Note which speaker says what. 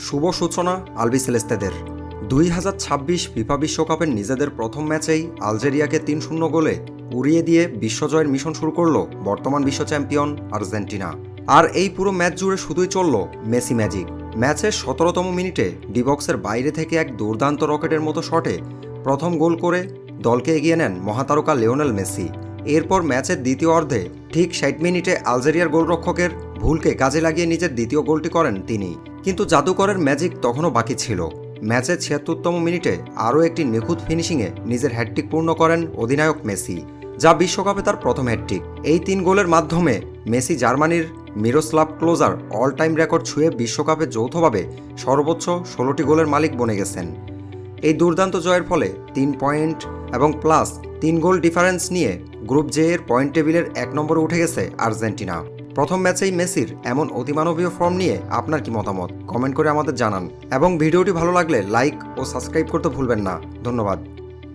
Speaker 1: শুভ সূচনা আলবিসেলেস্তেদের। 2026 ফিফা বিশ্বকাপের নিজেদের প্রথম ম্যাচেই আলজেরিয়াকে 3-0 গোলে উড়িয়ে দিয়ে বিশ্বজয়ের মিশন শুরু করল বর্তমান বিশ্ব চ্যাম্পিয়ন আর্জেন্টিনা। আর এই পুরো ম্যাচ জুড়ে শুধুই চলল মেসি ম্যাজিক। ম্যাচের 17তম মিনিটে ডিবক্সের বাইরে থেকে এক দুর্দান্ত রকেটের মতো শটে প্রথম গোল করে দলকে এগিয়ে নেন মহাতারকা লিওনেল মেসি। এরপর ম্যাচের দ্বিতীয় অর্ধে ঠিক 60 মিনিটে আলজেরিয়ার গোলরক্ষকের ভুলকে কাজে লাগিয়ে নিজের দ্বিতীয় গোলটি করেন তিনি। কিন্তু জাদুকরের ম্যাজিক তখনও বাকি ছিল। ম্যাচের 76তম মিনিটে আরও একটি নিখুঁত ফিনিশিংয়ে নিজের হ্যাটট্রিক পূর্ণ করেন অধিনায়ক মেসি, যা বিশ্বকাপে তার প্রথম হ্যাটট্রিক। এই 3 গোলের মাধ্যমে মেসি জার্মানির Miroslav Klose all time record ছুঁয়ে বিশ্বকাপে যৌথভাবে সর্বোচ্চ 16টি গোলের মালিক বনে গেছেন। এই দুর্দান্ত জয়ের ফলে 3 পয়েন্ট এবং প্লাস 3 গোল ডিফারেন্স নিয়ে গ্রুপ জে এর পয়েন্ট টেবিলের 1 নম্বরে উঠে গেছে আর্জেন্টিনা। প্রথম ম্যাচেই মেসির এমন অতিমানবীয় ফর্ম নিয়ে আপনার কি মতামত কমেন্ট করে আমাদের জানান, এবং ভিডিওটি ভালো লাগলে লাইক ও সাবস্ক্রাইব করতে ভুলবেন না। ধন্যবাদ।